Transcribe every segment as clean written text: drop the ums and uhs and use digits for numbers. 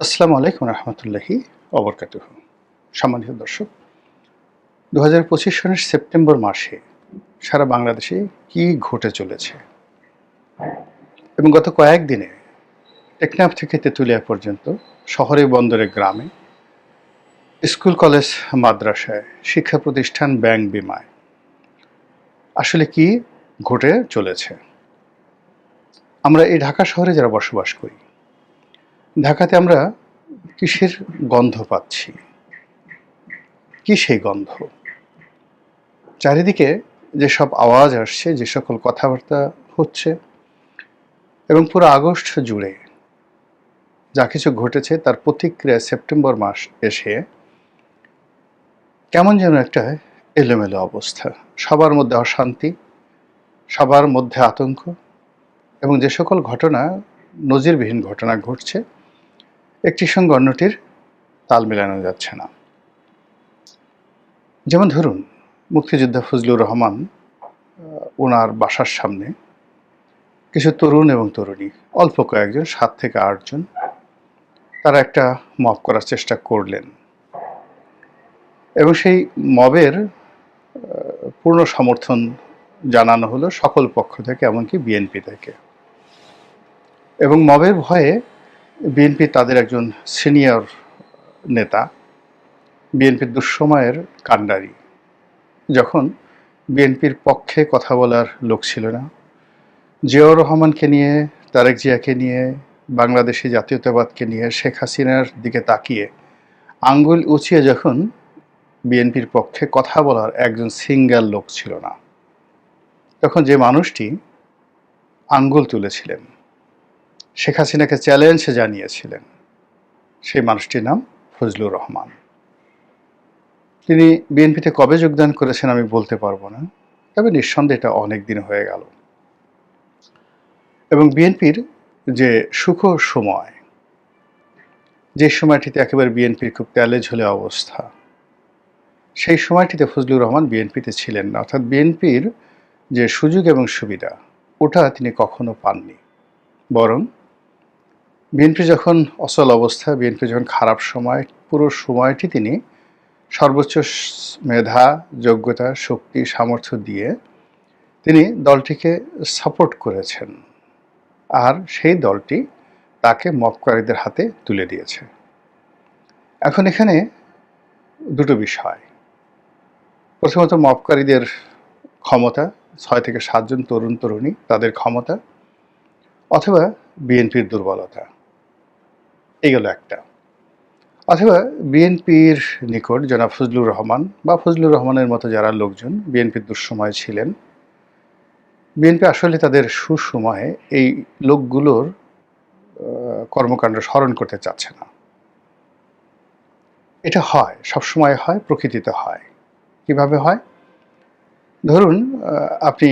আসসালামু আলাইকুম রহমতুল্লাহি অবরকাতুহ। সম্মানিত দর্শক, 2025 সনের সেপ্টেম্বর মাসে সারা বাংলাদেশে কি ঘটে চলেছে এবং গত কয়েকদিনে টেকনাফ থেকে তেঁতুলিয়া পর্যন্ত শহরে বন্দরে গ্রামে স্কুল কলেজ মাদ্রাসায় শিক্ষা প্রতিষ্ঠান ব্যাংক বিমায় আসলে কি ঘটে চলেছে। আমরা এই ঢাকা শহরে যারা বসবাস করি, ঢাকাতে আমরা কিসের গন্ধ পাচ্ছি? কি সেই গন্ধ? চারিদিকে যেসব আওয়াজ আসছে, যে সকল কথাবার্তা হচ্ছে এবং পুরো আগস্ট জুড়ে যা কিছু ঘটেছে তার প্রতিক্রিয়া সেপ্টেম্বর মাস এসে কেমন যেন একটা এলোমেলো অবস্থা, সবার মধ্যে অশান্তি, সবার মধ্যে আতঙ্ক এবং যে সকল ঘটনা নজিরবিহীন ঘটনা ঘটছে, একটির সঙ্গে অন্যটির তাল মেলানো যাচ্ছে না। যেমন ধরুন, মুক্তিযোদ্ধা ফজলুর রহমান ওনার বাসার সামনে কিছু তরুণ এবং তরুণী, অল্প কয়েকজন, 7 থেকে 8 জন, তারা একটা মব করার চেষ্টা করলেন এবং সেই মবের পূর্ণ সমর্থন জানানো হলো সকল পক্ষ থেকে, এমনকি বিএনপি থেকে। এবং মবের ভয়ে বিএনপি তাদের একজন সিনিয়র নেতা, বিএনপির দুঃসময়ের কাণ্ডারি, যখন বিএনপির পক্ষে কথা বলার লোক ছিল না, জিয়াউর রহমানকে নিয়ে, তারেক জিয়াকে নিয়ে, বাংলাদেশি জাতীয়তাবাদকে নিয়ে, শেখ হাসিনার দিকে তাকিয়ে আঙ্গুল উঁচিয়ে যখন বিএনপির পক্ষে কথা বলার একজন সিঙ্গেল লোক ছিল না, তখন যে মানুষটি আঙ্গুল তুলেছিলেন, শেখ হাসিনাকে চ্যালেঞ্জ জানিয়েছিলেন, সেই মানুষটির নাম ফজলুর রহমান। তিনি বিএনপিতে কবে যোগদান করেছেন আমি বলতে পারবো না, তবে নিঃসন্দেহে এটা অনেক দিন হয়ে গেল। এবং বিএনপির যে সুখর সময়, যে সময়টিতে একেবারে বিএনপির খুব তেলে ঝোলে অবস্থা, সেই সময়টিতে ফজলুর রহমান বিএনপিতে ছিলেন না, অর্থাৎ বিএনপির যে সুযোগ এবং সুবিধা ওটা তিনি কখনো পাননি। বরং বিএনপি যখন অচল অবস্থা, বিএনপি যখন খারাপ সময়, পুরো সময়টি তিনি সর্বোচ্চ মেধা, যোগ্যতা, শক্তি, সামর্থ্য দিয়ে তিনি দলটিকে সাপোর্ট করেছেন, আর সেই দলটি তাকে মবকারীদের হাতে তুলে দিয়েছে। এখন এখানে দুটো বিষয়। প্রথমত মবকারীদের ক্ষমতা, 6 থেকে 7 জন তরুণ তরুণী, তাদের ক্ষমতা, অথবা বিএনপির দুর্বলতা, এগুলো একটা। অথবা বিএনপির নিকট জনাব ফজলুর রহমান বা ফজলুর রহমানের মতো যারা লোকজন বিএনপির দুঃসময় ছিলেন, বিএনপি আসলে তাদের সুসময়ে এই লোকগুলোর কর্মকাণ্ড স্মরণ করতে চাচ্ছে না। এটা হয়, সবসময় হয়, প্রকৃতিতে হয়। কিভাবে হয়? ধরুন, আপনি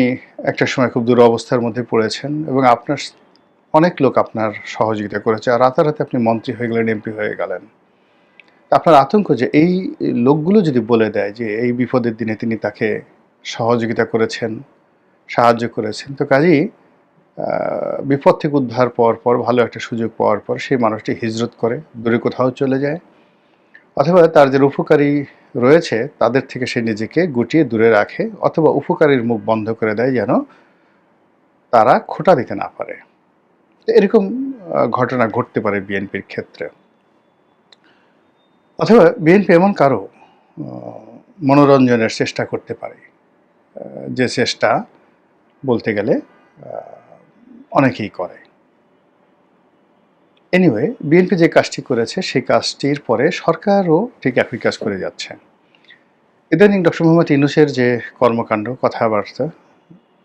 একটা সময় খুব দুরবস্থার মধ্যে পড়েছেন এবং আপনার অনেক লোক আপনার সহযোগিতা করেছে, আর রাতারাতি আপনি মন্ত্রী হয়ে গেলেন, এমপি হয়ে গেলেন। আপনার আতঙ্ক যে এই লোকগুলো যদি বলে দেয় যে এই বিপদের দিনে তিনি তাকে সহযোগিতা করেছেন, সাহায্য করেছেন, তো কাজেই বিপদ থেকে উদ্ধার পাওয়ার পর, ভালো একটা সুযোগ পাওয়ার পর সেই মানুষটি হিজরত করে দূরে কোথাও চলে যায়, অথবা তার যে উপকারী রয়েছে তাদের থেকে সে নিজেকে গুটিয়ে দূরে রাখে, অথবা উপকারীর মুখ বন্ধ করে দেয় যেন তারা খোঁটা দিতে না পারে। এরকম ঘটনা ঘটতে পারে বিএনপির ক্ষেত্রে। অথবা বিএনপি এমন কারো মনোরঞ্জনের চেষ্টা করতে পারে, যে চেষ্টা বলতে গেলে অনেকেই করে। এনিওয়ে, বিএনপি যে কাজটি করেছে সেই কাজটির পরে সরকারও ঠিক একই কাজ করে যাচ্ছে। ইদানিং ডক্টর মোহাম্মদ ইউনূসের যে কর্মকাণ্ড, কথাবার্তা,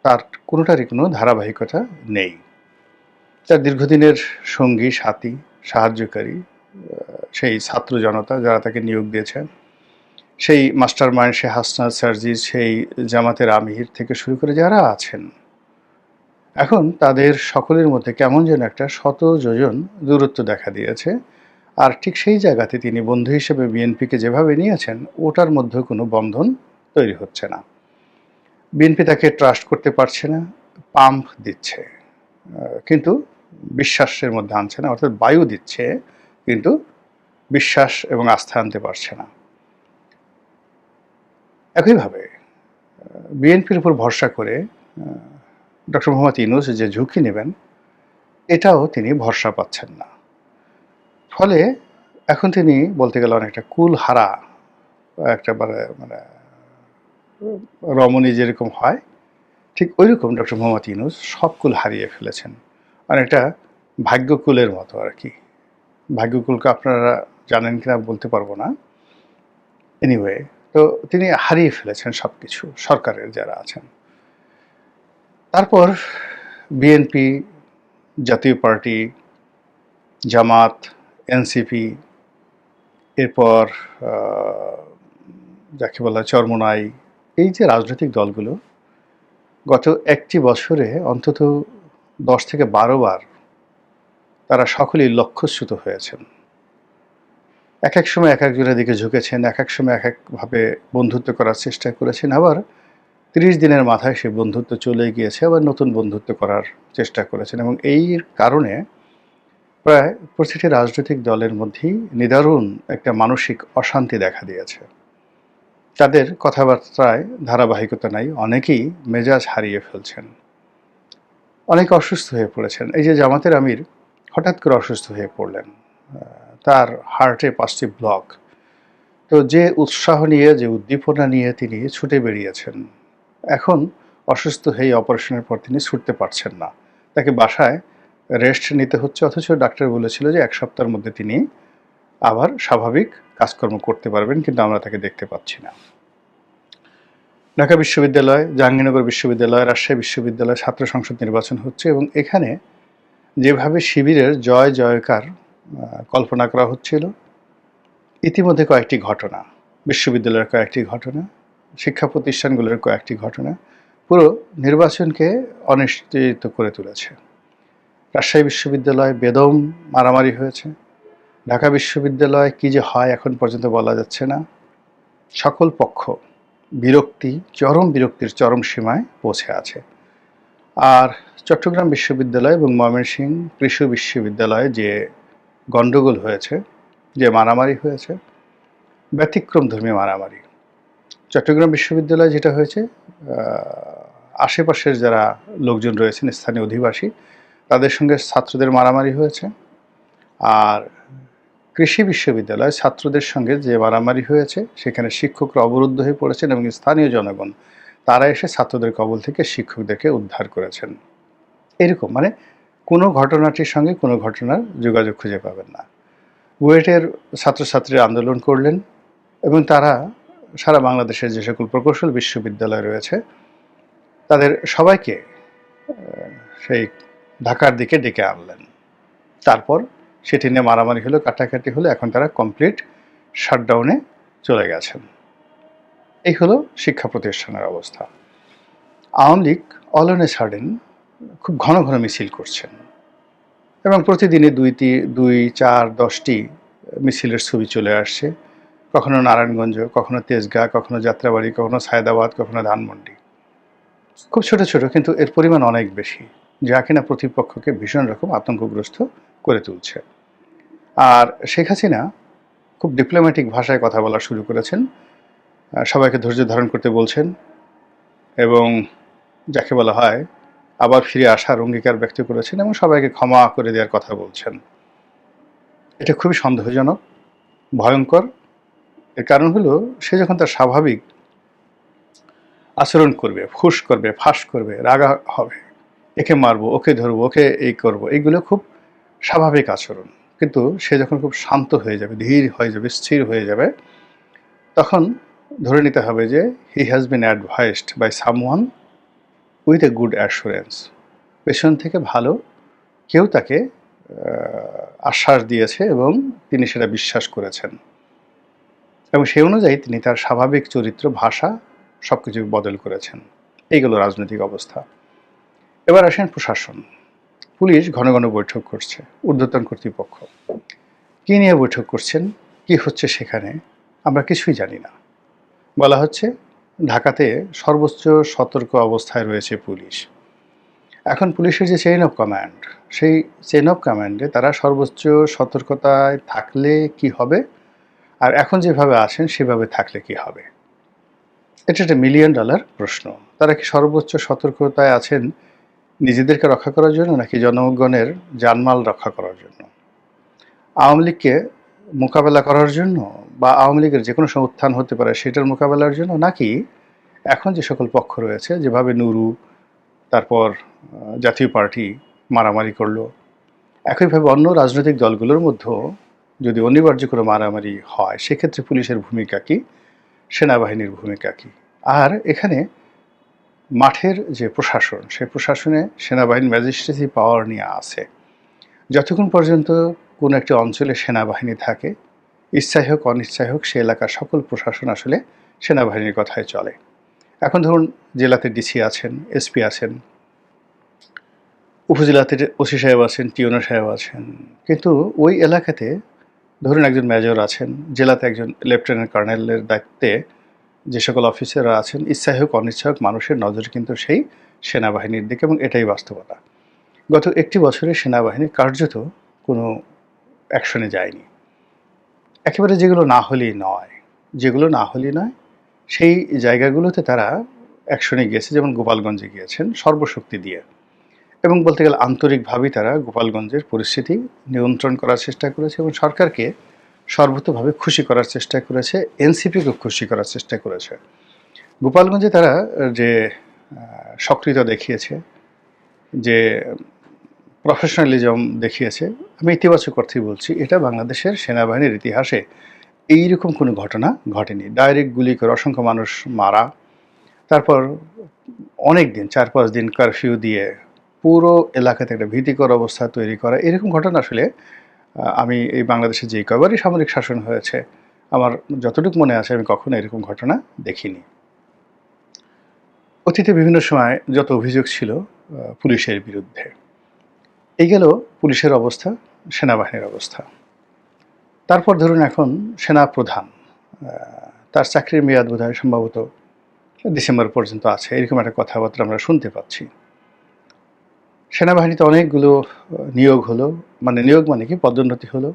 তার কোনোটারই কোনো ধারাবাহিকতা নেই। তার দীর্ঘদিনের সঙ্গী, সাথী, সাহায্যকারী সেই ছাত্র জনতা যারা তাকে নিয়োগ দিয়েছেন, সেই মাস্টার মাইন্ড, সে হাসনাত সার্জিস, সেই জামাতের আমির থেকে শুরু করে যারা আছেন, এখন তাদের সকলের মধ্যে কেমন যেন একটা শত যোজন দূরত্ব দেখা দিয়েছে। আর ঠিক সেই জায়গাতে তিনি বন্ধু হিসেবে বিএনপিকে যেভাবে নিয়েছেন, ওটার মধ্যে কোনো বন্ধন তৈরি হচ্ছে না। বিএনপি তাকে ট্রাস্ট করতে পারছে না, পাম্প দিচ্ছে কিন্তু বিশ্বাসের মধ্যে আনছে না, অর্থাৎ বায়ু দিচ্ছে কিন্তু বিশ্বাস এবং আস্থা আনতে পারছে না। একইভাবে বিএনপির উপর ভরসা করে ডক্টর মোহাম্মদ ইউনূস যে ঝুঁকি নেবেন, এটাও তিনি ভরসা পাচ্ছেন না। ফলে এখন তিনি বলতে গেলে অনেকটা কুলহারা, একটা মানে রমণী যেরকম হয়, ঠিক ওইরকম ডক্টর মোহাম্মদ ইউনূস সব কুল হারিয়ে ফেলেছেন। অনেকটা ভাগ্যকুলের মতো আর কি। ভাগ্যকুলকে আপনারা জানেন কিনা বলতে পারবো না। এনিওয়ে, তো তিনি হারিয়ে ফেলেছেন সব কিছু, সরকারের যারা আছেন। তারপর বিএনপি, জাতীয় পার্টি, জামাত, এনসিপি, এরপর যাকে বলা হয় চরমোনাই, এই যে রাজনৈতিক দলগুলো গত একটি বছরে অন্তত 10 থেকে 12 বার তারা সকলেই লক্ষ্যচ্যুত হয়েছেন। এক এক সময় এক একজনের দিকে ঝুঁকেছেন, এক এক সময় এক একভাবে বন্ধুত্ব করার চেষ্টা করেছেন, আবার 30 দিনের মাথায় সেই বন্ধুত্ব চলে গিয়েছে, আবার নতুন বন্ধুত্ব করার চেষ্টা করেছেন। এবং এই কারণে প্রায় প্রতিটি রাজনৈতিক দলের মধ্যেই নিদারুণ একটা মানসিক অশান্তি দেখা দিয়েছে। তাদের কথাবার্তায় ধারাবাহিকতা নাই, অনেকেই মেজাজ হারিয়ে ফেলছেন, অনেকে অসুস্থ হয়ে পড়েছেন। এই যে জামাতের আমির হঠাৎ করে অসুস্থ হয়ে পড়লেন, তার হার্টে 5টি ব্লক। তো যে উৎসাহ নিয়ে, যে উদ্দীপনা নিয়ে তিনি ছুটে বেরিয়েছেন, এখন অসুস্থ হয়ে অপারেশনের পর তিনি ছুটতে পারছেন না, তাকে বাসায় রেস্ট নিতে হচ্ছে। অথচ ডাক্তার বলেছিল যে 1 সপ্তাহের মধ্যে তিনি আবার স্বাভাবিক কাজকর্ম করতে পারবেন, কিন্তু আমরা তাকে দেখতে পাচ্ছি না। ঢাকা বিশ্ববিদ্যালয়, জাহাঙ্গীরনগর বিশ্ববিদ্যালয়, রাজশাহী বিশ্ববিদ্যালয় ছাত্র সংসদ নির্বাচন হচ্ছে, এবং এখানে যেভাবে শিবিরের জয় জয়কার কল্পনা করা হচ্ছিল, ইতিমধ্যে কয়েকটি ঘটনা, বিশ্ববিদ্যালয়ের কয়েকটি ঘটনা, শিক্ষা প্রতিষ্ঠানগুলোর কয়েকটি ঘটনা পুরো নির্বাচনকে অনিশ্চিত করে তুলেছে। রাজশাহী বিশ্ববিদ্যালয়ে বেদম মারামারি হয়েছে। ঢাকা বিশ্ববিদ্যালয় কী যে হয় এখন পর্যন্ত বলা যাচ্ছে না। সকল পক্ষ বিরক্তি, চরম বিরক্তির চরম সীমায় পৌঁছে আছে। আর চট্টগ্রাম বিশ্ববিদ্যালয় এবং ময়মনসিংহ কৃষি বিশ্ববিদ্যালয়ে যে গণ্ডগোল হয়েছে, যে মারামারি হয়েছে, ব্যতিক্রমধর্মী মারামারি। চট্টগ্রাম বিশ্ববিদ্যালয়ে যেটা হয়েছে, আশেপাশের যারা লোকজন রয়েছেন, স্থানীয় অধিবাসী, তাদের সঙ্গে ছাত্রদের মারামারি হয়েছে। আর কৃষি বিশ্ববিদ্যালয় ছাত্রদের সঙ্গে যে মারামারি হয়েছে, সেখানে শিক্ষকরা অবরুদ্ধ হয়ে পড়েছেন এবং স্থানীয় জনগণ তারা এসে ছাত্রদের কবল থেকে শিক্ষকদেরকে উদ্ধার করেছেন। এরকম মানে কোনো ঘটনাটির সঙ্গে কোনো ঘটনার যোগাযোগ খুঁজে পাবেন না। বুয়েটের ছাত্রছাত্রীরা আন্দোলন করলেন এবং তারা সারা বাংলাদেশের যে সকল প্রকৌশল বিশ্ববিদ্যালয় রয়েছে তাদের সবাইকে সেই ঢাকার দিকে ডেকে আনলেন। তারপর সেটি নিয়ে মারামারি হলো, কাটাকাটি হলো, এখন তারা কমপ্লিট শাটডাউনে চলে গেছেন। এই হলো শিক্ষা প্রতিষ্ঠানের অবস্থা। Awami League all on a sudden খুব ঘন ঘন মিছিল করছেন এবং প্রতিদিনই 2, 4, 10টি মিছিলের ছবি চলে আসছে। কখনো নারায়ণগঞ্জ, কখনো তেজগাঁ, কখনো যাত্রাবাড়ি, কখনো সায়দাবাদ, কখনো ধানমন্ডি। খুব ছোট ছোট, কিন্তু এর পরিমাণ অনেক বেশি, যা কিনা প্রতিপক্ষকে ভীষণ রকম আতঙ্কগ্রস্ত করে তুলছে। আর শেখ হাসিনা খুব ডিপ্লোম্যাটিক ভাষায় কথা বলা শুরু করেছেন, সবাইকে ধৈর্য ধারণ করতে বলছেন এবং যাকে বলা হয় আবার ফিরে আসার অঙ্গীকার ব্যক্ত করেছেন এবং সবাইকে ক্ষমা করে দেওয়ার কথা বলছেন। এটা খুবই সন্দেহজনক, ভয়ঙ্কর। এর কারণ হলো, সে যখন তার স্বাভাবিক আচরণ করবে, ফুস করবে, ফাঁস করবে, রাগা হবে, একে মারবো, ওকে ধরবো, ওকে এই করবো, এইগুলো খুব স্বাভাবিক আচরণ। কিন্তু সে যখন খুব শান্ত হয়ে যাবে, ধীর হয়ে যাবে, স্থির হয়ে যাবে, তখন ধরে নিতে হবে যে he has been advised by someone with a good assurance. পেছন থেকে ভালো কেউ তাকে আশ্বাস দিয়েছে এবং তিনি সেটা বিশ্বাস করেছেন এবং সেই অনুযায়ী তিনি তার স্বাভাবিক চরিত্র, ভাষা সব কিছু বদল করেছেন। এইগুলো রাজনৈতিক অবস্থা। এবার আসেন প্রশাসন। পুলিশ ঘন ঘন বৈঠক করছে, ঊর্ধ্বতন কর্তৃপক্ষ কী নিয়ে বৈঠক করছেন, কি হচ্ছে সেখানে আমরা কিছুই জানি না। বলা হচ্ছে ঢাকাতে সর্বোচ্চ সতর্ক অবস্থায় রয়েছে পুলিশ। এখন পুলিশের যে চেইন অফ কমান্ড, সেই চেইন অফ কমান্ডে তারা সর্বোচ্চ সতর্কতায় থাকলে কি হবে, আর এখন যেভাবে আছেন সেভাবে থাকলে কি হবে? এটা একটা মিলিয়ন ডলার প্রশ্ন। তারা কি সর্বোচ্চ সতর্কতায় আছেন নিজেদেরকে রক্ষা করার জন্য, নাকি জনগণের জানমাল রক্ষা করার জন্য? আওয়ামী লীগকে মোকাবেলা করার জন্য, বা আওয়ামী লীগের যে কোনো সময় উত্থান হতে পারে সেটার মোকাবেলার জন্য, নাকি এখন যে সকল পক্ষ রয়েছে, যেভাবে নুরু, তারপর জাতীয় পার্টি মারামারি করলো, একইভাবে অন্য রাজনৈতিক দলগুলোর মধ্যেও যদি অনিবার্য করে মারামারি হয়, সেক্ষেত্রে পুলিশের ভূমিকা কী, সেনাবাহিনীর ভূমিকা কী? আর এখানে মাঠের যে প্রশাসন, সেই প্রশাসনে সেনাবাহিনী ম্যাজিস্ট্রেসি পাওয়ার নিয়ে আছে। যতক্ষণ পর্যন্ত কোনো একটি অঞ্চলে সেনাবাহিনী থাকে, ইচ্ছাই হোক অনিচ্ছাই হোক, সে এলাকার সকল প্রশাসন আসলে সেনাবাহিনীর কথায় চলে। এখন ধরুন জেলাতে ডিসি আছেন, এসপি আছেন, উপজেলাতে ওসি সাহেব আছেন, টিওনো সাহেব আছেন, কিন্তু ওই এলাকাতে ধরুন একজন মেজর আছেন, জেলাতে একজন লেফটেন্যান্ট কর্নেলের দায়িত্বে যে সকল অফিসাররা আছেন, ইচ্ছাই হোক অনিচ্ছা হোক মানুষের নজর কিন্তু সেই সেনাবাহিনীর দিকে, এবং এটাই বাস্তবতা। গত একটি বছরে সেনাবাহিনী কার্যত কোনো অ্যাকশনে যায়নি। একেবারে যেগুলো না হলেই নয়, সেই জায়গাগুলোতে তারা অ্যাকশনে গিয়েছে, যেমন গোপালগঞ্জে গিয়েছেন সর্বশক্তি দিয়ে, এবং বলতে গেলে আন্তরিকভাবেই তারা গোপালগঞ্জের পরিস্থিতি নিয়ন্ত্রণ করার চেষ্টা করেছে এবং সরকারকে সর্বতোভাবে খুশি করার চেষ্টা করেছে, এনসিপিকে খুশি করার চেষ্টা করেছে। গোপালগঞ্জে তারা যে সক্রিয়তা দেখিয়েছে, যে প্রফেশনালিজম দেখিয়েছে, আমি ইতিবাচক অর্থেই বলছি, এটা বাংলাদেশের সেনাবাহিনীর ইতিহাসে এইরকম কোনো ঘটনা ঘটেনি। ডাইরেক্ট গুলি করে অসংখ্য মানুষ মারা, তারপর অনেক দিন 4-5 দিন কারফিউ দিয়ে পুরো এলাকাতে একটা ভীতিকর অবস্থা তৈরি করা, এরকম ঘটনা আসলে আমি এই বাংলাদেশে যেই কয়বারই সামরিক শাসন হয়েছে, আমার যতটুকু মনে আছে, আমি কখনো এরকম ঘটনা দেখিনি। অতীতে বিভিন্ন সময় যত অভিযোগ ছিল পুলিশের বিরুদ্ধে, এই গেল পুলিশের অবস্থা, সেনাবাহিনীর অবস্থা। তারপর ধরুন এখন সেনা প্রধান, তার চাকরির মেয়াদ বোধহয় সম্ভবত ডিসেম্বর পর্যন্ত আছে, এরকম একটা কথাবার্তা আমরা শুনতে পাচ্ছি। সেনাবাহিনীতে অনেকগুলো নিয়োগ হলো, নিয়োগ মানে কি, পদোন্নতি হলো,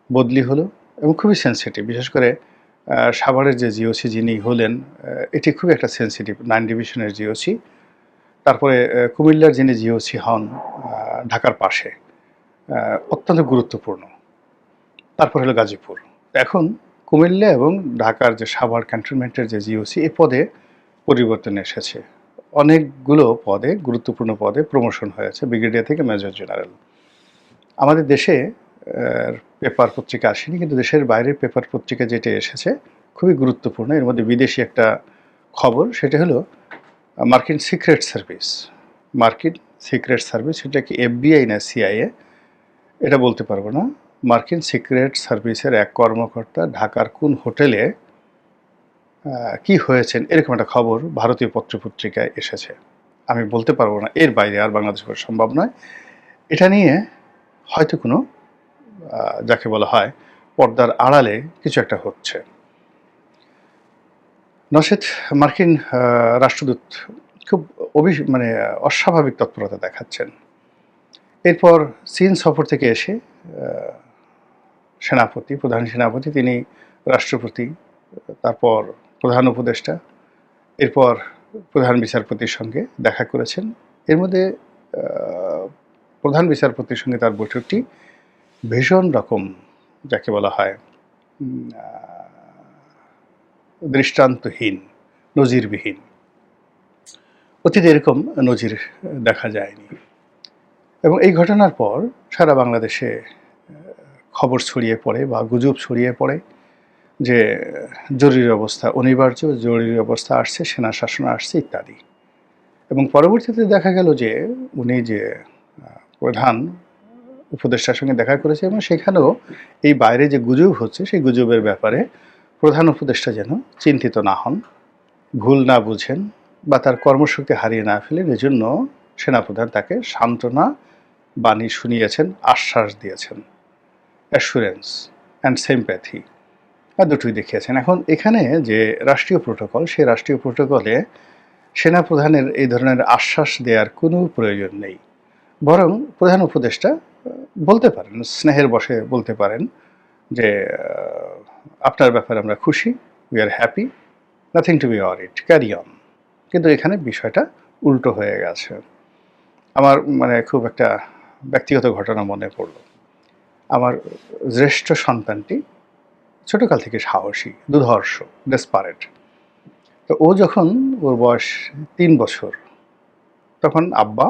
বদলি হলো, এবং খুবই সেন্সিটিভ। বিশেষ করে সাভারের যে জিওসি যিনি হলেন, এটি খুবই একটা সেন্সিটিভ 9 ডিভিশনের জিওসি। তারপরে কুমিল্লার যিনি জিওসি হন ঢাকার পাশে, অত্যন্ত গুরুত্বপূর্ণ। তারপর হলো গাজীপুর। এখন কুমিল্লা এবং ঢাকার যে সাভার ক্যান্টনমেন্টের যে জিওসি, এই পদে পরিবর্তন এসেছে। অনেকগুলো পদে, গুরুত্বপূর্ণ পদে প্রমোশন হয়েছে, ব্রিগেডিয়ার থেকে মেজর জেনারেল। আমাদের দেশে পেপার পত্রিকা আসেনি, কিন্তু দেশের বাইরের পেপার পত্রিকা যেটা এসেছে খুবই গুরুত্বপূর্ণ। এর মধ্যে বিদেশি একটা খবর, সেটা হলো মার্কিন সিক্রেট সার্ভিস। মার্কিন সিক্রেট সার্ভিস, সেটা কি এফবিআই না সিআইএ এটা বলতে পারবো না। মার্কিন সিক্রেট সার্ভিসের এক কর্মকর্তা ঢাকার কোন হোটেলে কি হয়েছেন, এরকম একটা খবর ভারতীয় পত্রপত্রিকায় এসেছে। আমি বলতে পারবো না, এর বাইরে আর বাংলাদেশ করা সম্ভব নয়। এটা নিয়ে হয়তো কোনো যাকে বলা হয় পর্দার আড়ালে কিছু একটা হচ্ছে। নচেৎ মার্কিন রাষ্ট্রদূত খুব অস্বাভাবিক তৎপরতা দেখাচ্ছেন। এরপর চীন সফর থেকে এসে সেনাপতি, প্রধান সেনাপতি, তিনি রাষ্ট্রপতি, তারপর প্রধান উপদেষ্টা, এরপর প্রধান বিচারপতির সঙ্গে দেখা করেছেন। এর মধ্যে প্রধান বিচারপতির সঙ্গে তার বৈঠকটি ভীষণ রকম, যাকে বলা হয় দৃষ্টান্তহীন, নজিরবিহীন। অতীতে এরকম নজির দেখা যায়নি। এবং এই ঘটনার পর সারা বাংলাদেশে খবর ছড়িয়ে পড়ে বা গুজব ছড়িয়ে পড়ে যে জরুরি অবস্থা অনিবার্য, জরুরি অবস্থা আসছে, সেনা শাসন আসছে ইত্যাদি। এবং পরবর্তীতে দেখা গেল যে উনি যে প্রধান উপদেষ্টার সঙ্গে দেখা করেছে, এবং সেখানেও এই বাইরে যে গুজব হচ্ছে, সেই গুজবের ব্যাপারে প্রধান উপদেষ্টা যেন চিন্তিত না হন, ভুল না বুঝেন, বা তার কর্মশক্তি হারিয়ে না ফেলেন। এজন্য সেনাপ্রধান তাকে সান্ত্বনা বাণী শুনিয়েছেন, আশ্বাস দিয়েছেন, অ্যাসুরেন্স অ্যান্ড সিম্প্যাথি, দুটোই দেখিয়েছেন। এখন এখানে যে রাষ্ট্রীয় প্রোটোকল, সেই রাষ্ট্রীয় প্রোটোকলে সেনাপ্রধানের এই ধরনের আশ্বাস দেওয়ার কোনো প্রয়োজন নেই। বরং প্রধান উপদেষ্টা বলতে পারেন, স্নেহের বশে বলতে পারেন যে, আপনার ব্যাপারে আমরা খুশি, we are happy, nothing to B worried, carry on. কিন্তু এখানে বিষয়টা উল্টো হয়ে গেছে। আমার মানে খুব একটা ব্যক্তিগত ঘটনা মনে পড়ল। আমার জ্যেষ্ঠ সন্তানটি ছোটকাল থেকে সাহসী, দুর্ধর্ষ, ডেসপারেট। তো ও যখন ওর বয়স ৩ বছর, তখন আব্বা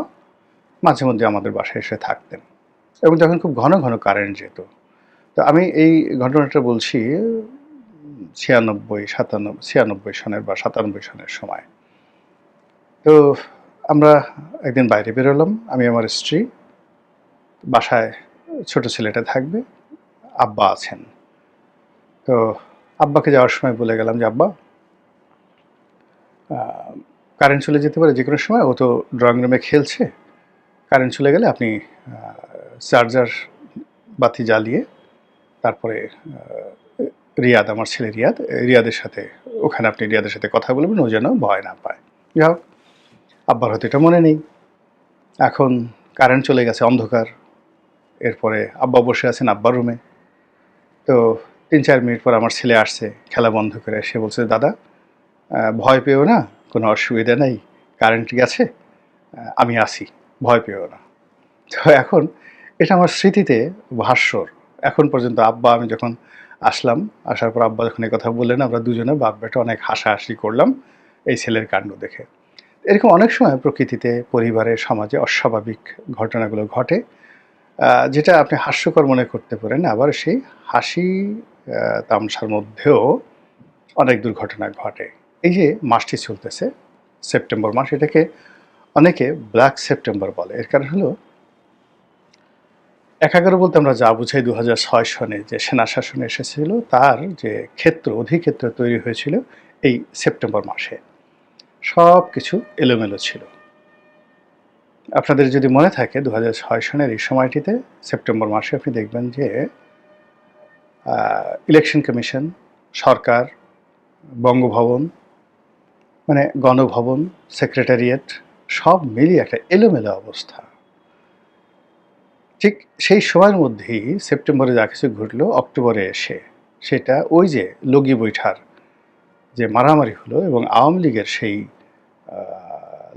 মাঝে মধ্যে আমাদের বাসায় এসে থাকতেন এবং তখন খুব ঘন ঘন কারেন্ট যেত। তো আমি এই ঘটনাটা বলছি 96 সনের বা 97 সনের সময়। তো আমরা একদিন বাইরে বেরোলাম, আমি আমার স্ত্রী, বাসায় ছোট ছেলেটা থাকবে, আব্বা আছেন। তো আব্বাকে যাওয়ার সময় বলে গেলাম যে, আব্বা কারেন্ট চলে যেতে পারে যে কোনো সময়, ও তো ড্রয়িং রুমে খেলছে, কারেন্ট চলে গেলে আপনি চার্জার বাতি জ্বালিয়ে তারপরে রিয়াদ, আমার ছেলে রিয়াদের সাথে, ওখানে আপনি রিয়াদের সাথে কথা বলবেন, ও যেন ভয় না পায়। যাই হোক, আব্বার হয়তো এটা মনে নেই। এখন কারেন্ট চলে গেছে, অন্ধকার। এরপরে আব্বা বসে আছেন আব্বার রুমে। তো ৩-৪ মিনিট পর আমার ছেলে আসছে খেলা বন্ধ করে। সে বলছে, দাদা ভয় পেও না, কোনো অসুবিধা নেই, কারেন্ট গেছে, আমি আসি, ভয় পেও না। তো এখন এটা আমার স্মৃতিতে ভাস্বর। এখন পর্যন্ত আব্বা, আমি যখন আসলাম, আসার পর আব্বা যখন এই কথা বললেন, আমরা দুজনে বাপ বেটা অনেক হাসাহাসি করলাম এই ছেলের কাণ্ড দেখে। এরকম অনেক সময় প্রকৃতিতে, পরিবারে, সমাজে অস্বাভাবিক ঘটনাগুলো ঘটে, যেটা আপনি হাস্যকর মনে করতে পারেন, আবার সেই হাসি তামসার মধ্যেও অনেক দুর্ঘটনা ঘটে। এই যে মাসটি চলতেছে, সেপ্টেম্বর মাস, এটাকে অনেকে ব্ল্যাক সেপ্টেম্বর বলে। এর কারণ হলো ১১ বলতে আমরা যা বুঝাই ২০০৬ সনে যে সেনা শাসন এসেছিল, তার যে ক্ষেত্র, অধিক্ষেত্র তৈরি হয়েছিল এই সেপ্টেম্বর মাসে। সব কিছু এলোমেলো ছিল। আপনাদের যদি মনে থাকে ২০০৬ সনের এই সময়টিতে, সেপ্টেম্বর মাসে, আপনি দেখবেন যে ইলেকশন কমিশন, সরকার, বঙ্গভবন, মানে গণভবন, সেক্রেটারিয়েট, সব মিলিয়ে একটা এলোমেলো অবস্থা। ঠিক সেই সময়ের মধ্যেই সেপ্টেম্বরে যা কিছু ঘটলো, অক্টোবরে এসে সেটা ওই যে লগি বৈঠার যে মারামারি হলো এবং আওয়ামী লীগের সেই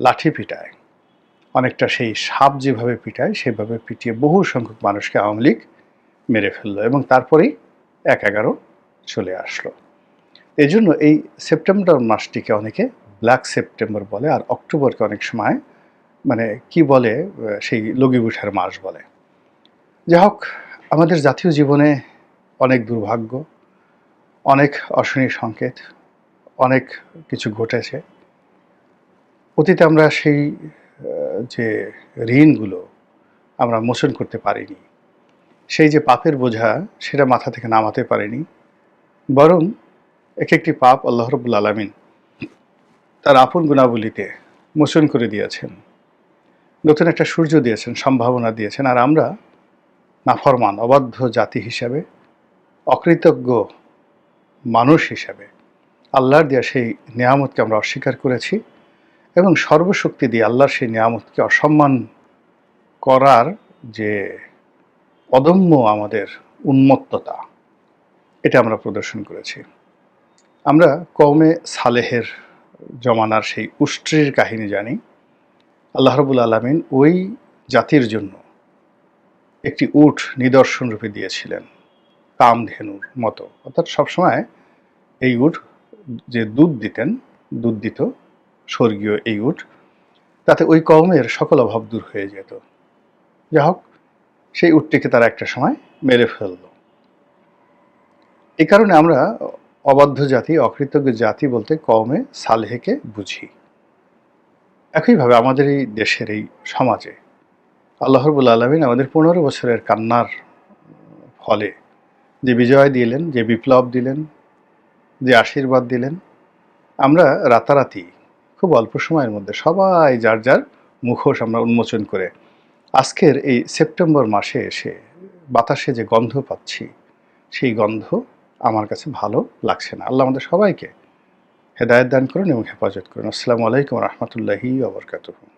লাঠি পিটায়, অনেকটা সেই সাপ যেভাবে পিটায় সেভাবে পিটিয়ে বহু সংখ্যক মানুষকে আওয়ামী লীগ মেরে ফেললো এবং তারপরেই ১/১১ চলে আসলো। এই জন্য এই সেপ্টেম্বর মাসটিকে অনেকে ব্ল্যাক সেপ্টেম্বর বলে, আর অক্টোবরকে অনেক সময় মানে কি বলে, সেই লগি বৈঠার মাস বলে। যাই হোক, আমাদের জাতীয় জীবনে অনেক দুর্ভাগ্য, অনেক অশনি সংকেত, অনেক কিছু ঘটেছে। অতীতে আমরা সেই যে ঋণগুলো আমরা মোচন করতে পারিনি, সেই যে পাপের বোঝা সেটা মাথা থেকে নামাতে পারিনি, বরং এক একটি পাপ আল্লাহ রাব্বুল আলামিন তার আপন গুণাবলীতে মোচন করে দিয়েছেন, নতুন একটা সূর্য দিয়েছেন, সম্ভাবনা দিয়েছেন। আর আমরা নাফরমান, অবাধ্য জাতি হিসাবে, অকৃতজ্ঞ মানুষ হিসাবে আল্লাহর দেওয়া সেই নিয়ামতকে আমরা অস্বীকার করেছি এবং সর্বশক্তি দিয়ে আল্লাহর সেই নিয়ামতকে অসম্মান করার যে অদম্য আমাদের উন্মত্ততা, এটা আমরা প্রদর্শন করেছি। আমরা কওমে সালেহের জমানার সেই উষ্ট্রির কাহিনী জানি। আল্লাহ রাব্বুল আলামিন ওই জাতির জন্য একটি উট নিদর্শন রূপে দিয়েছিলেন, কামধেনুর মতো। অর্থাৎ সবসময় এই উট যে দুধ দিত, স্বর্গীয় এই উট, তাতে ওই কওমের সকল অভাব দূর হয়ে যেত। যাই হোক, সেই উটটিকে তারা একটা সময় মেরে ফেলল। এই কারণে আমরা অবাধ্য জাতি, অকৃতজ্ঞ জাতি বলতে কওমে সালেহকে বুঝি। একইভাবে আমাদের এই দেশের, এই সমাজে আল্লাহ রাব্বুল আলামিন আমাদের ১৫ বছরের কান্নার ফলে যে বিজয় দিলেন, যে বিপ্লব দিলেন, যে আশীর্বাদ দিলেন, আমরা রাতারাতি খুব অল্প সময়ের মধ্যে সবাই যার যার মুখোশ আমরা উন্মোচন করে আজকের এই সেপ্টেম্বর মাসে এসে বাতাসে যে গন্ধ পাচ্ছি, সেই গন্ধ আমার কাছে ভালো লাগছে না। আল্লাহ আমাদের সবাইকে হেদায়েত দান করুন এবং হেফাজত করুন। আসসালামু আলাইকুম ওয়া রাহমাতুল্লাহি ওয়া বারাকাতুহু।